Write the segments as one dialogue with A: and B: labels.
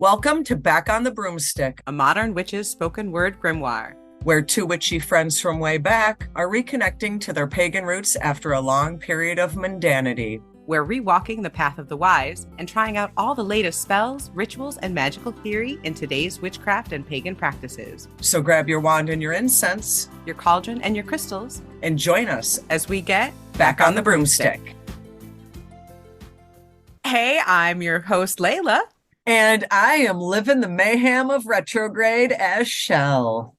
A: Welcome to Back on the Broomstick,
B: A modern witch's spoken word grimoire.
A: where two witchy friends from way back are reconnecting to their pagan roots after a long period of mundanity.
B: We're rewalking the path of the wise and trying out all the latest spells, rituals, and magical theory in today's witchcraft and pagan practices.
A: So grab your wand and your incense
B: Your cauldron and your crystals
A: and join us
B: as we get
A: back on the broomstick.
B: Hey, I'm your host, Laylla.
A: And I am living the mayhem of retrograde as Chelle.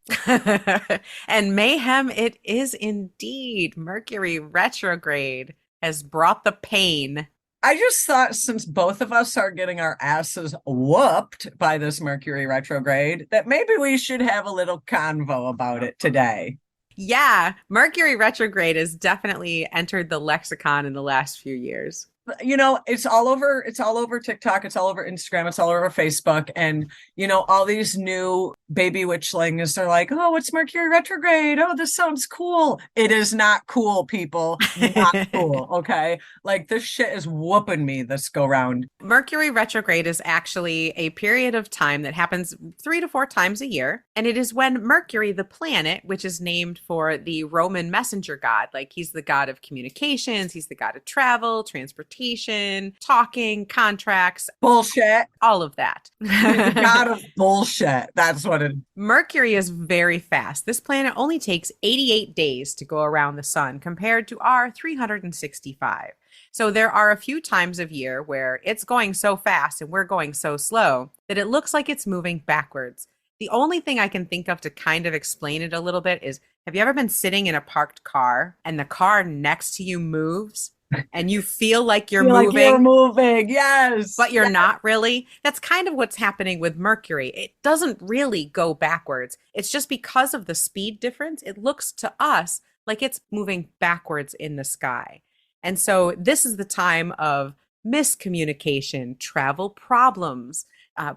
B: And mayhem it is indeed. Mercury retrograde has brought the pain.
A: I just thought since both of us are getting our asses whooped by this Mercury retrograde, that maybe we should have a little convo about it today.
B: Yeah, Mercury retrograde has definitely entered the lexicon in the last few years.
A: You know, it's all over TikTok, it's all over Instagram, it's all over Facebook, and all these new baby witchlings are like, oh, it's Mercury retrograde, oh, this sounds cool. It is not cool, people. Not cool. Okay, like this shit is whooping me this go round.
B: Mercury retrograde is actually a period of time that happens 3 to 4 times a year, and it is when Mercury, the planet, which is named for the Roman messenger god, like he's the god of communications, he's the god of travel, transportation, talking, contracts,
A: Bullshit.
B: all of that.
A: God of bullshit. That's what it.
B: Mercury is very fast. This planet only takes 88 days to go around the sun compared to our 365. So there are a few times of year where it's going so fast and we're going so slow that it looks like it's moving backwards. The only thing I can think of to kind of explain it a little bit is, have you ever been sitting in a parked car and the car next to you moves? And you feel like you're moving.
A: Like you're moving, yes.
B: But you're not really. That's kind of what's happening with Mercury. It doesn't really go backwards. It's just because of the speed difference, it looks to us like it's moving backwards in the sky. And so this is the time of miscommunication, travel problems,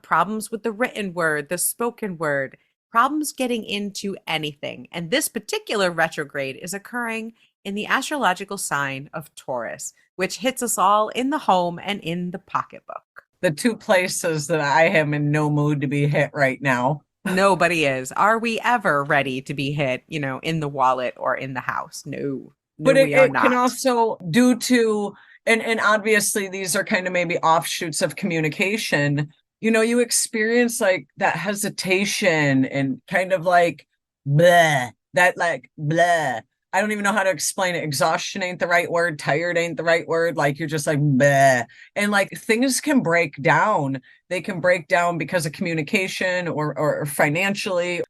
B: problems with the written word, the spoken word, problems getting into anything. And this particular retrograde is occurring in the astrological sign of Taurus, which hits us all in the home and in the pocketbook.
A: The two places that I am in no mood to be hit right now.
B: Nobody is. Are we ever ready to be hit, in the wallet or in the house? No.
A: But
B: we are
A: it
B: not.
A: Can also, due to, and obviously these are kind of maybe offshoots of communication, you experience like that hesitation and kind of like bleh, that like bleh. I don't even know how to explain it. Exhaustion ain't the right word. Tired ain't the right word. Like you're just like, bleh. And like things can break down. They can break down because of communication or financially.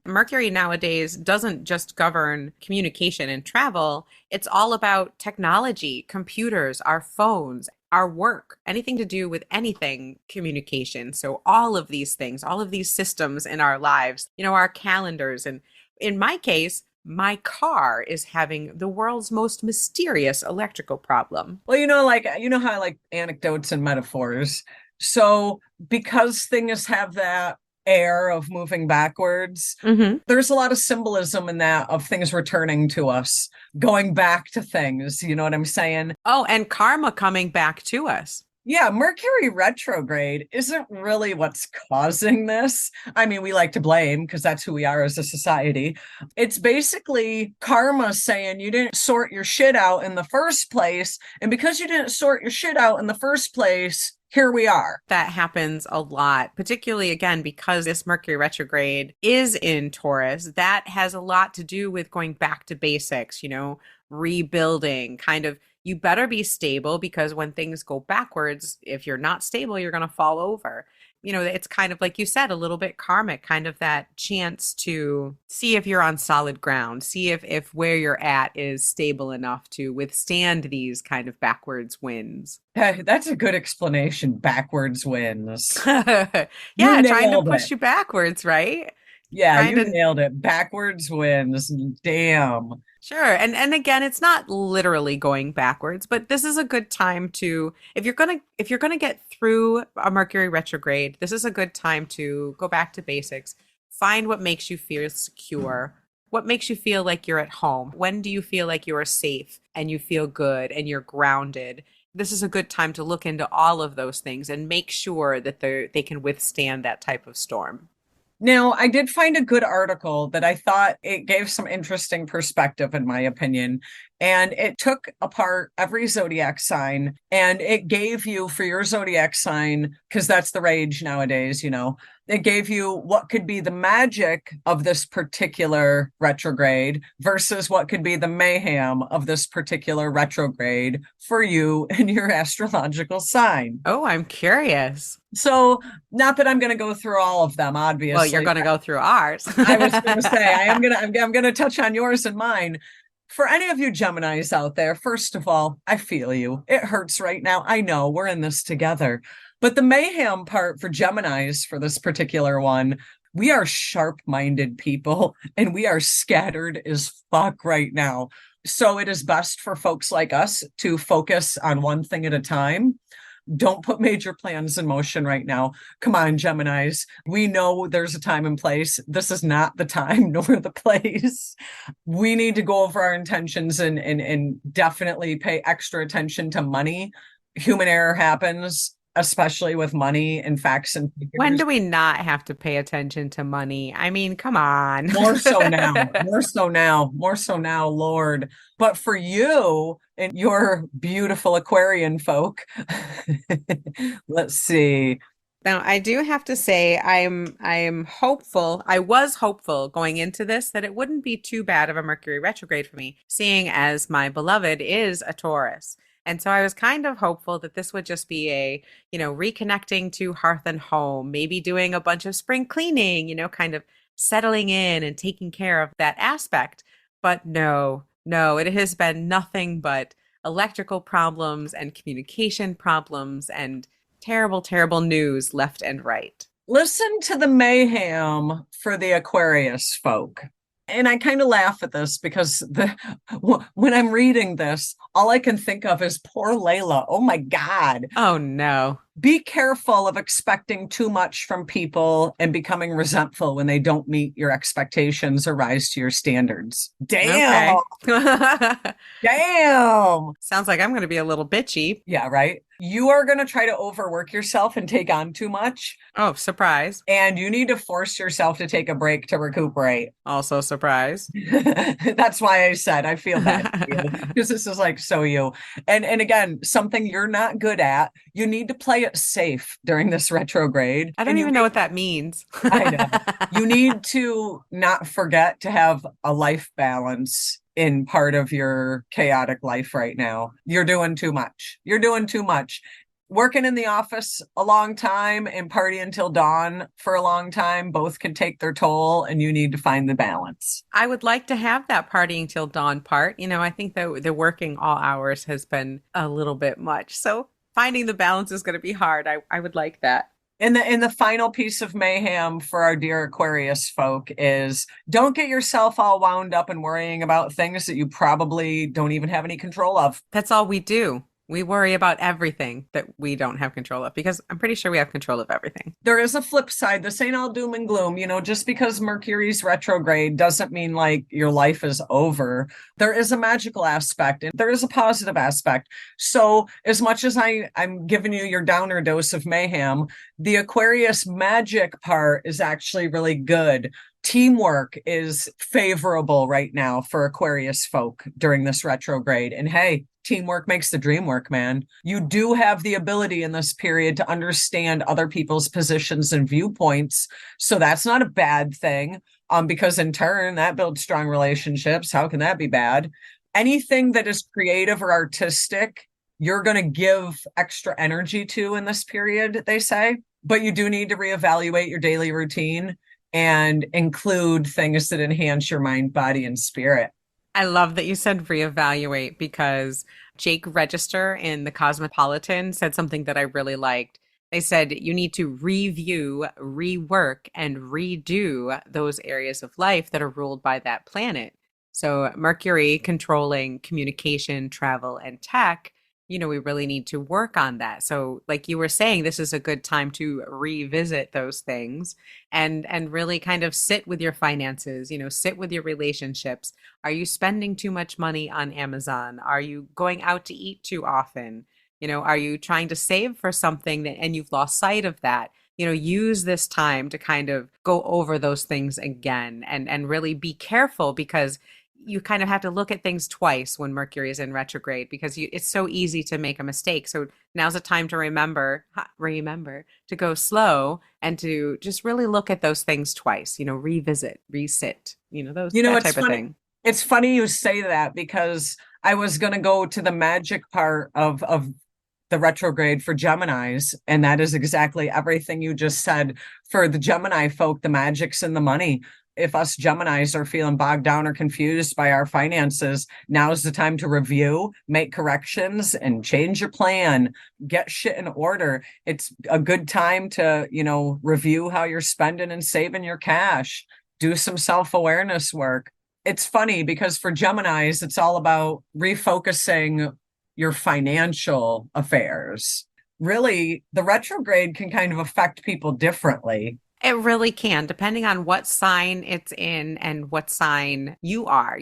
B: Mercury nowadays doesn't just govern communication and travel. It's all about technology, computers, our phones, our work, anything to do with anything communication. So all of these things, all of these systems in our lives, our calendars, and in my case, my car is having the world's most mysterious electrical problem.
A: Well, how I like anecdotes and metaphors. So because things have that air of moving backwards, there's a lot of symbolism in that of things returning to us, going back to things. You know what I'm saying?
B: Oh, and karma coming back to us.
A: Yeah, Mercury retrograde isn't really what's causing this. I mean, we like to blame because that's who we are as a society. It's basically karma saying you didn't sort your shit out in the first place. And because you didn't sort your shit out in the first place, here we are.
B: That happens a lot, particularly again, because this Mercury retrograde is in Taurus. That has a lot to do with going back to basics, rebuilding, kind of. You better be stable because when things go backwards, if you're not stable, you're going to fall over. It's kind of like you said, a little bit karmic, kind of that chance to see if you're on solid ground, see if where you're at is stable enough to withstand these kind of backwards winds.
A: That's a good explanation. Backwards winds.
B: Yeah, trying to push you backwards, right?
A: Yeah, you nailed it. Backwards winds. Damn.
B: Sure. And again, it's not literally going backwards, but this is a good time to, if you're going to get through a Mercury retrograde, this is a good time to go back to basics. Find what makes you feel secure. What makes you feel like you're at home? When do you feel like you are safe and you feel good and you're grounded? this is a good time to look into all of those things and make sure that they can withstand that type of storm.
A: Now, I did find a good article that I thought it gave some interesting perspective, in my opinion. And it took apart every zodiac sign and it gave you for your zodiac sign, because that's the rage nowadays, it gave you what could be the magic of this particular retrograde versus what could be the mayhem of this particular retrograde for you and your astrological sign.
B: Oh, I'm curious.
A: So, not that I'm going to go through all of them,
B: Well, you're
A: obviously.
B: going to go through ours.
A: I was going to say I'm going to touch on yours and mine. For any of you Geminis out there, first of all, I feel you. It hurts right now. I know we're in this together. But the mayhem part for Geminis for this particular one, we are sharp-minded people and we are scattered as fuck right now. So it is best for folks like us to focus on one thing at a time. Don't put major plans in motion right now. Come on, Geminis. We know there's a time and place. This is not the time nor the place. We need to go over our intentions and definitely pay extra attention to money. Human error happens, especially with money and facts and figures.
B: When do we not have to pay attention to money? I mean, come on.
A: More so now, more so now, more so now, Lord. But for you and your beautiful Aquarian folk, let's see.
B: Now, I do have to say I'm hopeful. I was hopeful going into this that it wouldn't be too bad of a Mercury retrograde for me, seeing as my beloved is a Taurus. And so I was kind of hopeful that this would just be reconnecting to hearth and home, maybe doing a bunch of spring cleaning, kind of settling in and taking care of that aspect. But no, it has been nothing but electrical problems and communication problems and terrible, terrible news left and right.
A: Listen to the mayhem for the Aquarius folk. And I kind of laugh at this because when I'm reading this, all I can think of is poor Laylla. Oh my God.
B: Oh no.
A: Be careful of expecting too much from people and becoming resentful when they don't meet your expectations or rise to your standards. Damn.
B: Okay.
A: Damn.
B: Sounds like I'm going to be a little bitchy.
A: Yeah, right. You are going to try to overwork yourself and take on too much.
B: Oh, surprise.
A: And you need to force yourself to take a break to recuperate.
B: Also surprise.
A: That's why I said I feel that because this is like so you. And again, something you're not good at. You need to play it safe during this retrograde.
B: I don't even know what that means.
A: I know. You need to not forget to have a life balance in part of your chaotic life right now. You're doing too much. You're doing too much. Working in the office a long time and party until dawn for a long time, both can take their toll, and you need to find the balance.
B: I would like to have that partying till dawn part. I think that the working all hours has been a little bit much. So finding the balance is going to be hard. I would like that.
A: And the final piece of mayhem for our dear Aquarius folk is don't get yourself all wound up and worrying about things that you probably don't even have any control of.
B: That's all we do. We worry about everything that we don't have control of because I'm pretty sure we have control of everything.
A: There is a flip side. This ain't all doom and gloom. Just because Mercury's retrograde doesn't mean like your life is over. There is a magical aspect and there is a positive aspect. So as much as I'm giving you your downer dose of mayhem, the Aquarius magic part is actually really good. Teamwork is favorable right now for Aquarius folk during this retrograde. And hey, teamwork makes the dream work, man. You do have the ability in this period to understand other people's positions and viewpoints. So that's not a bad thing, because in turn, that builds strong relationships. How can that be bad? Anything that is creative or artistic, you're going to give extra energy to in this period, they say. But you do need to reevaluate your daily routine and include things that enhance your mind, body, and spirit.
B: I love that you said reevaluate because Jake Register in the Cosmopolitan said something that I really liked. They said you need to review, rework, and redo those areas of life that are ruled by that planet. So Mercury controlling communication, travel, and tech, we really need to work on that. So like you were saying, this is a good time to revisit those things and really kind of sit with your finances, sit with your relationships. Are you spending too much money on Amazon? Are you going out to eat too often? Are you trying to save for something and you've lost sight of that? Use this time to kind of go over those things again and really be careful, because you kind of have to look at things twice when Mercury is in retrograde, because it's so easy to make a mistake. So now's a time to remember to go slow and to just really look at those things twice, revisit, resit, that
A: It's
B: type of
A: funny.
B: thing.
A: It's funny you say that because I was going to go to the magic part of the retrograde for Geminis, and that is exactly everything you just said. For the Gemini folk, the magic's in the money. If us Geminis are feeling bogged down or confused by our finances, now's the time to review, make corrections, and change your plan. Get shit in order. It's a good time to, review how you're spending and saving your cash. Do some self-awareness work. It's funny because for Geminis, it's all about refocusing your financial affairs. Really, the retrograde can kind of affect people differently.
B: It really can, depending on what sign it's in and what sign you are.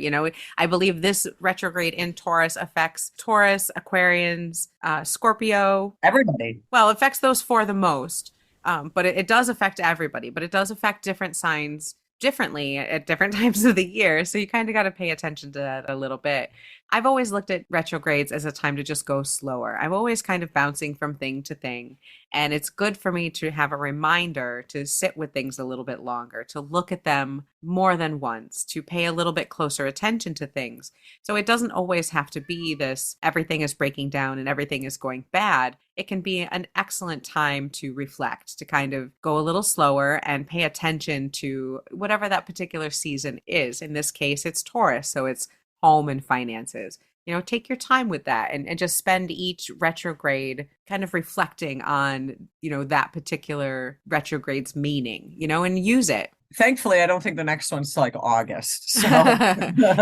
B: I believe this retrograde in Taurus affects Taurus, Aquarians, Scorpio.
A: Everybody.
B: Well, it affects those four the most, but it does affect everybody. But it does affect different signs differently at different times of the year. So you kind of got to pay attention to that a little bit. I've always looked at retrogrades as a time to just go slower. I'm always kind of bouncing from thing to thing. And it's good for me to have a reminder to sit with things a little bit longer, to look at them more than once, to pay a little bit closer attention to things. So it doesn't always have to be this everything is breaking down and everything is going bad. It can be an excellent time to reflect, to kind of go a little slower and pay attention to whatever that particular season is. In this case, it's Taurus, so it's home and finances. Take your time with that and just spend each retrograde kind of reflecting on, that particular retrograde's meaning, and use it.
A: Thankfully, I don't think the next one's till like August. So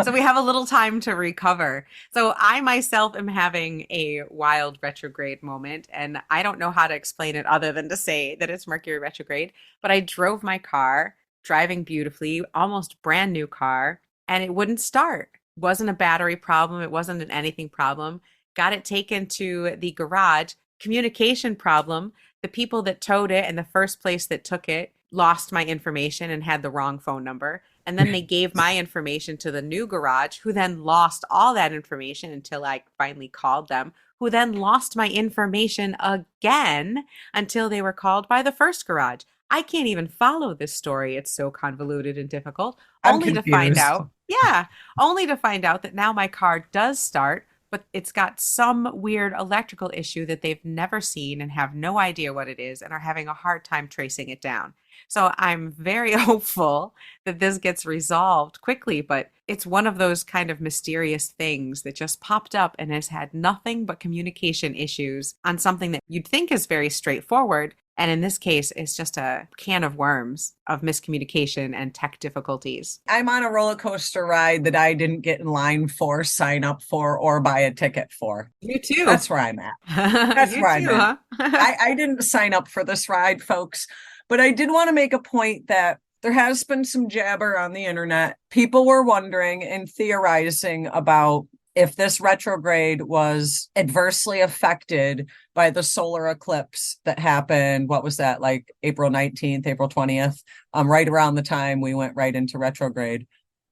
B: So we have a little time to recover. So I myself am having a wild retrograde moment, and I don't know how to explain it other than to say that it's Mercury retrograde. But I drove my car, driving beautifully, almost brand new car, and it wouldn't start. Wasn't a battery problem. It wasn't an anything problem. Got it taken to the garage. Communication problem. The people that towed it and the first place that took it lost my information and had the wrong phone number. And then they gave my information to the new garage, who then lost all that information until I finally called them, who then lost my information again until they were called by the first garage. I can't even follow this story. It's so convoluted and difficult.
A: I'm
B: Only to find
A: confused.
B: out, yeah, only to find out that now my car does start, but it's got some weird electrical issue that they've never seen and have no idea what it is and are having a hard time tracing it down. So I'm very hopeful that this gets resolved quickly, but it's one of those kind of mysterious things that just popped up and has had nothing but communication issues on something that you'd think is very straightforward. And in this case, it's just a can of worms of miscommunication and tech difficulties.
A: I'm on a roller coaster ride that I didn't get in line for, sign up for, or buy a ticket for.
B: You too.
A: That's where I'm at. That's
B: You
A: where I'm
B: too,
A: at.
B: huh?
A: I didn't sign up for this ride, folks, but I did want to make a point that there has been some jabber on the internet. People were wondering and theorizing about if this retrograde was adversely affected by the solar eclipse that happened. What was that, like April 19th, April 20th? Right around the time we went right into retrograde.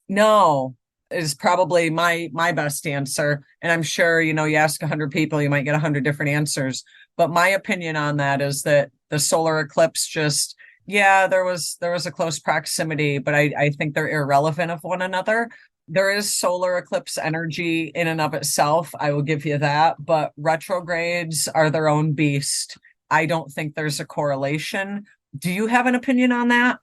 A: No, is probably my best answer. And I'm sure, you ask 100 people, you might get 100 different answers. But my opinion on that is that the solar eclipse just, yeah, there was a close proximity, but I think they're irrelevant of one another. There is solar eclipse energy in and of itself. I will give you that. But retrogrades are their own beast. I don't think there's a correlation. Do you have an opinion on that?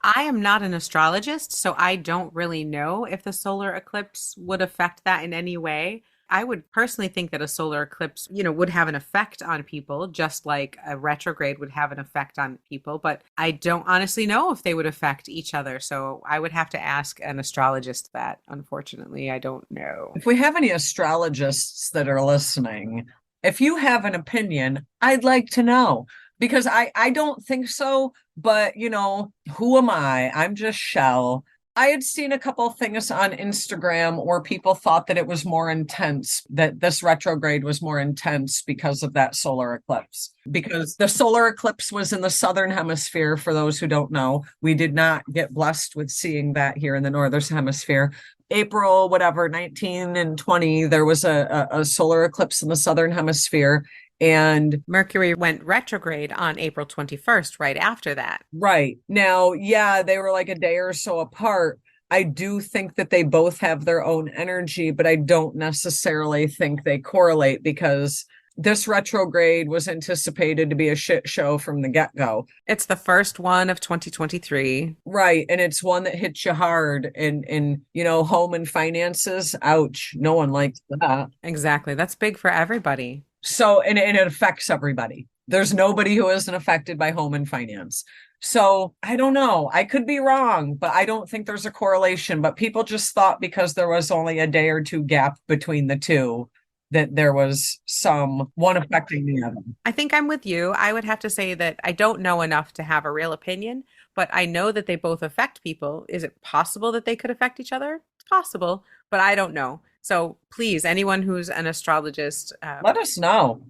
B: I am not an astrologist, so I don't really know if the solar eclipse would affect that in any way. I would personally think that a solar eclipse, would have an effect on people, just like a retrograde would have an effect on people. But I don't honestly know if they would affect each other. So I would have to ask an astrologist that. Unfortunately, I don't know.
A: If we have any astrologists that are listening, if you have an opinion, I'd like to know because I don't think so. But, who am I? I'm just Chelle. I had seen a couple things on Instagram where people thought that it was more intense, that this retrograde was more intense because of that solar eclipse. Because the solar eclipse was in the southern hemisphere, for those who don't know. We did not get blessed with seeing that here in the northern hemisphere. April, whatever, 19 and 20, there was a solar eclipse in the southern hemisphere. And
B: Mercury went retrograde on April 21st, right after that.
A: right. Now, yeah, they were like a day or so apart. I do think that they both have their own energy, but I don't necessarily think they correlate because this retrograde was anticipated to be a shit show from the get-go.
B: It's the first one of 2023.
A: Right. And it's one that hits you hard in home and finances. Ouch. No one likes that.
B: Exactly. That's big for everybody.
A: So, and it affects everybody. There's nobody who isn't affected by home and finance. So I don't know. I could be wrong, but I don't think there's a correlation. But people just thought because there was only a day or two gap between the two, that there was some one affecting the other.
B: I think I'm with you. I would have to say that I don't know enough to have a real opinion, but I know that they both affect people. Is it possible that they could affect each other? It's possible, but I don't know. So please, anyone who's an astrologist,
A: Let us know.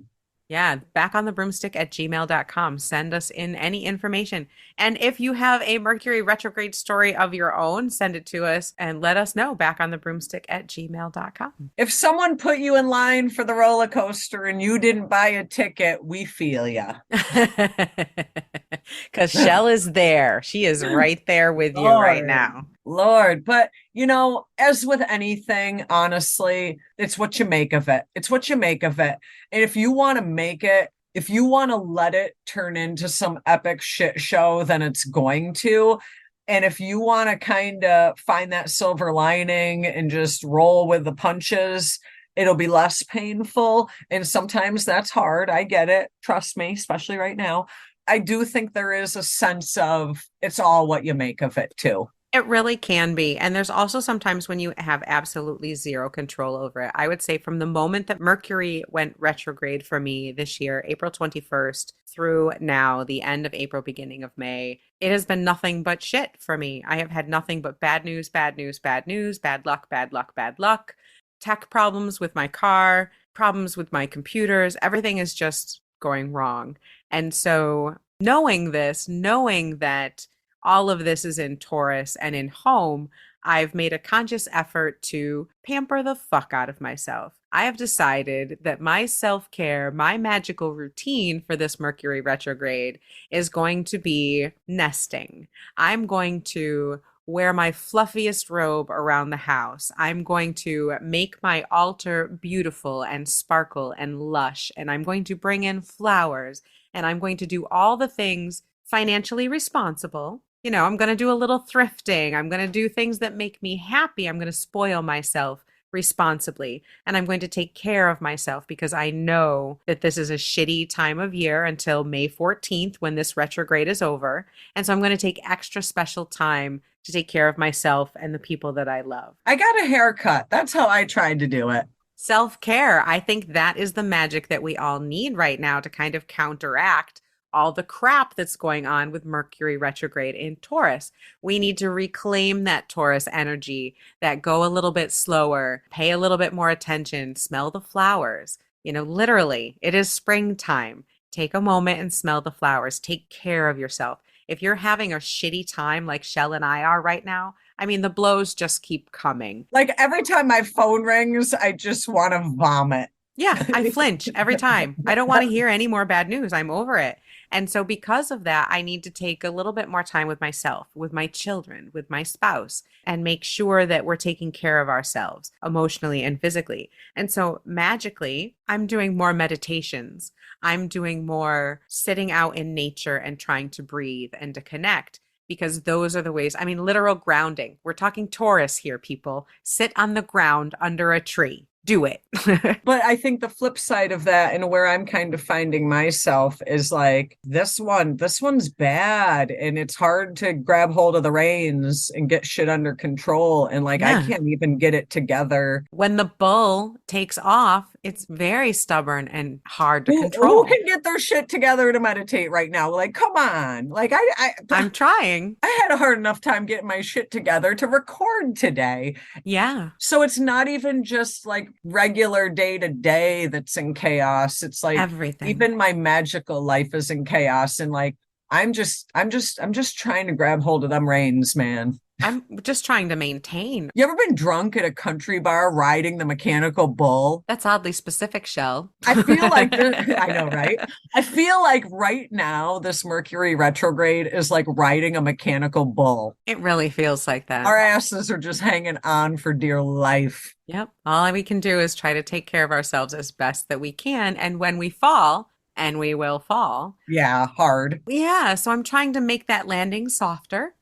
B: yeah, back on the broomstick at gmail.com. Send us in any information. And if you have a Mercury retrograde story of your own, send it to us and let us know back on the broomstick at gmail.com.
A: If someone put you in line for the roller coaster and you didn't buy a ticket, we feel ya.
B: Because Chelle is there. She is right there with you right now.
A: Lord, but as with anything, honestly, it's what you make of it. It's what you make of it. And if you want to make it, if you want to let it turn into some epic shit show, then it's going to. And if you want to kind of find that silver lining and just roll with the punches, it'll be less painful. And sometimes that's hard. I get it. Trust me, especially right now. I do think there is a sense of it's all what you make of it too.
B: It really can be. And there's also sometimes when you have absolutely zero control over it. I would say from the moment that Mercury went retrograde for me this year, April 21st through now, the end of April, beginning of May, it has been nothing but shit for me. I have had nothing but bad news, bad news, bad news, bad luck, bad luck, bad luck, tech problems with my car, problems with my computers. Everything is just going wrong. And so knowing this, knowing that all of this is in Taurus and in home, I've made a conscious effort to pamper the fuck out of myself. I have decided that my self-care, my magical routine for this Mercury retrograde is going to be nesting. I'm going to wear my fluffiest robe around the house. I'm going to make my altar beautiful and sparkle and lush, and I'm going to bring in flowers, and I'm going to do all the things financially responsible. I'm going to do a little thrifting. I'm going to do things that make me happy. I'm going to spoil myself responsibly. And I'm going to take care of myself because I know that this is a shitty time of year until May 14th when this retrograde is over. And so I'm going to take extra special time to take care of myself and the people that I love.
A: I got a haircut. That's how I tried to do it.
B: Self-care. I think that is the magic that we all need right now to kind of counteract all the crap that's going on with Mercury retrograde in Taurus. We need to reclaim that Taurus energy, that go a little bit slower, pay a little bit more attention, smell the flowers. Literally, it is springtime. Take a moment and smell the flowers. Take care of yourself. If you're having a shitty time like Chelle and I are right now, I mean, the blows just keep coming.
A: Like every time my phone rings, I just want to vomit.
B: Yeah, I flinch every time. I don't want to hear any more bad news. I'm over it. And so because of that, I need to take a little bit more time with myself, with my children, with my spouse, and make sure that we're taking care of ourselves emotionally and physically. And so magically, I'm doing more meditations. I'm doing more sitting out in nature and trying to breathe and to connect. Because those are the ways, I mean, literal grounding. We're talking Taurus here, people. Sit on the ground under a tree. Do it.
A: But I think the flip side of that, and where I'm kind of finding myself, is like this one's bad, and it's hard to grab hold of the reins and get shit under control. And like, yeah. I can't even get it together.
B: When the bull takes off, It's very stubborn and hard to
A: Who
B: control.
A: can get their shit together to meditate right now? Like, come on. Like,
B: I'm trying.
A: I had a hard enough time getting my shit together to record today.
B: Yeah,
A: So it's not even just like regular day to day that's in chaos. It's like
B: everything.
A: even my magical life is in chaos. And like, I'm just trying to grab hold of them reins, man.
B: I'm just trying to maintain.
A: You ever been drunk at a country bar riding the mechanical bull?
B: That's oddly specific, Shell.
A: I feel like I know, right? I feel like right now this Mercury retrograde is like riding a mechanical bull.
B: It really feels like that.
A: Our asses are just hanging on for dear life.
B: Yep. All we can do is try to take care of ourselves as best that we can. And when we fall, and we will fall,
A: Yeah, hard.
B: yeah. So I'm trying to make that landing softer.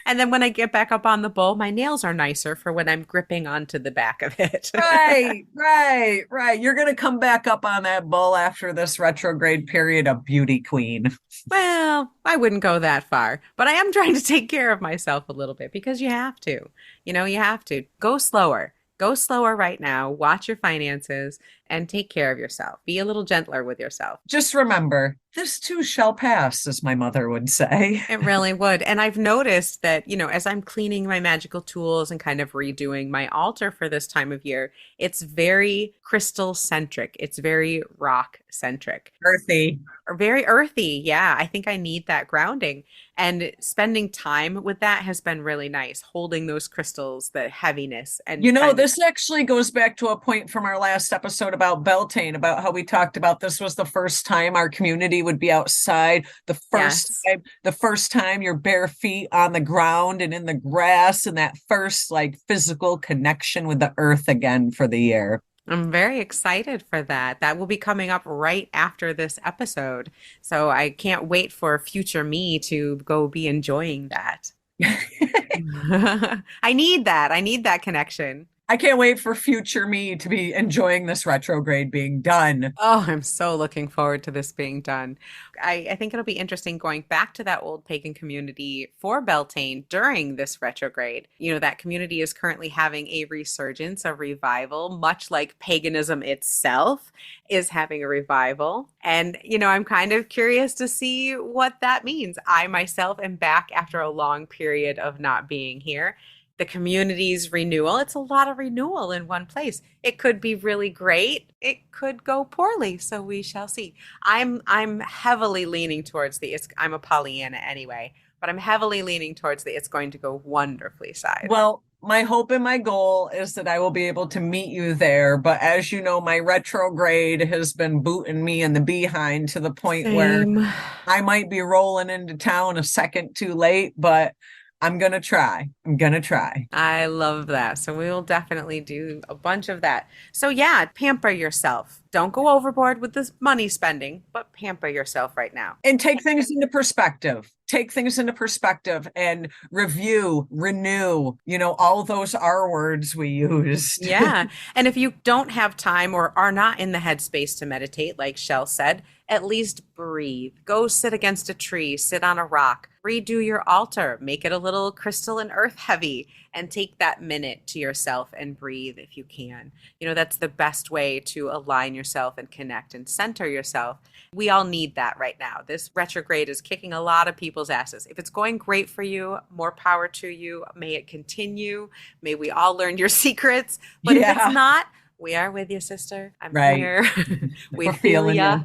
B: And then when I get back up on the bowl, my nails are nicer for when I'm gripping onto the back of it.
A: Right. You're gonna come back up on that bull after this retrograde period, a beauty queen.
B: Well, I wouldn't go that far, but I am trying to take care of myself a little bit because you have to. You have to go slower. Go slower right now. Watch your finances and take care of yourself. Be a little gentler with yourself.
A: Just remember, this too shall pass, as my mother would say.
B: It really would. And I've noticed that, as I'm cleaning my magical tools and kind of redoing my altar for this time of year, it's very crystal centric. It's very rock centric.
A: Earthy.
B: Or very earthy. Yeah, I think I need that grounding. And spending time with that has been really nice, holding those crystals, the heaviness. And
A: This actually goes back to a point from our last episode about Beltane, about how we talked about this was the first time our community would be outside,
B: Yes.
A: the first time your bare feet on the ground and in the grass, and that first like physical connection with the earth again for the year.
B: I'm very excited for that. That will be coming up right after this episode. So I can't wait for future me to go be enjoying that. I need that. I need that connection.
A: I can't wait for future me to be enjoying this retrograde being done.
B: Oh, I'm so looking forward to this being done. I think it'll be interesting going back to that old pagan community for Beltane during this retrograde. That community is currently having a resurgence, a revival, much like paganism itself is having a revival. And, I'm kind of curious to see what that means. I myself am back after a long period of not being here. The community's renewal. It's a lot of renewal in one place. It could be really great. It could go poorly. So we shall see. I'm heavily leaning towards I'm a Pollyanna anyway, but I'm heavily leaning towards it's going to go wonderfully side.
A: Well, my hope and my goal is that I will be able to meet you there. But as you know, my retrograde has been booting me in the behind to the point where I might be rolling into town a second too late, but I'm going to try.
B: I love that. So we will definitely do a bunch of that. So yeah, pamper yourself. Don't go overboard with this money spending, but pamper yourself right now.
A: And take things into perspective. And review, renew, all those R words we used.
B: Yeah. And if you don't have time or are not in the headspace to meditate, like Shell said, at least breathe. Go sit against a tree, sit on a rock, redo your altar, make it a little crystal and earth heavy, and take that minute to yourself and breathe if you can. That's the best way to align yourself and connect and center yourself. We all need that right now. This retrograde is kicking a lot of people's asses. If it's going great for you, more power to you. May it continue. May we all learn your secrets. But if it's not, we are with you, sister. I'm here. We feel ya.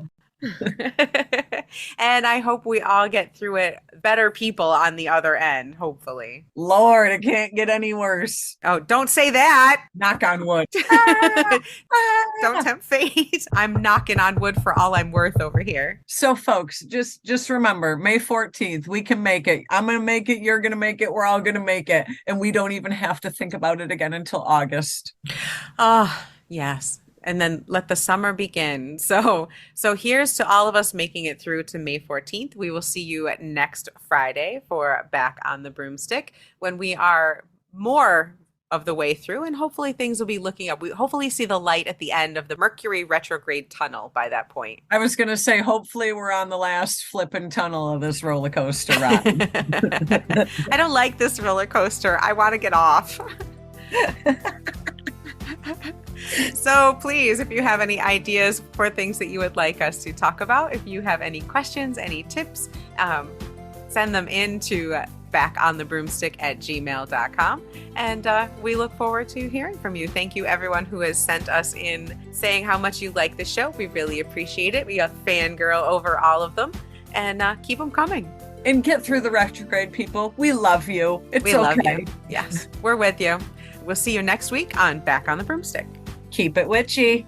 B: And I hope we all get through it better people on the other end, hopefully.
A: Lord, it can't get any worse.
B: Oh, don't say that.
A: Knock on wood.
B: Don't tempt fate. I'm knocking on wood for all I'm worth over here.
A: So folks, just remember, May 14th, we can make it. I'm going to make it. You're going to make it. We're all going to make it. And we don't even have to think about it again until August.
B: Oh, yes. And then let the summer begin. So here's to all of us making it through to May 14th. We will see you next Friday for Back on the Broomstick when we are more of the way through, and hopefully things will be looking up. We hopefully see the light at the end of the Mercury retrograde tunnel by that point.
A: I was going to say, hopefully we're on the last flipping tunnel of this roller coaster ride.
B: I don't like this roller coaster. I want to get off. So please, if you have any ideas for things that you would like us to talk about, if you have any questions, any tips, send them in to backonthebroomstick@gmail.com. And we look forward to hearing from you. Thank you, everyone who has sent us in saying how much you like the show. We really appreciate it. We got fangirl over all of them. And keep them coming.
A: And get through the retrograde, people. We love you. It's
B: We love
A: okay.
B: you. Yes, we're with you. We'll see you next week on Back on the Broomstick.
A: Keep it witchy.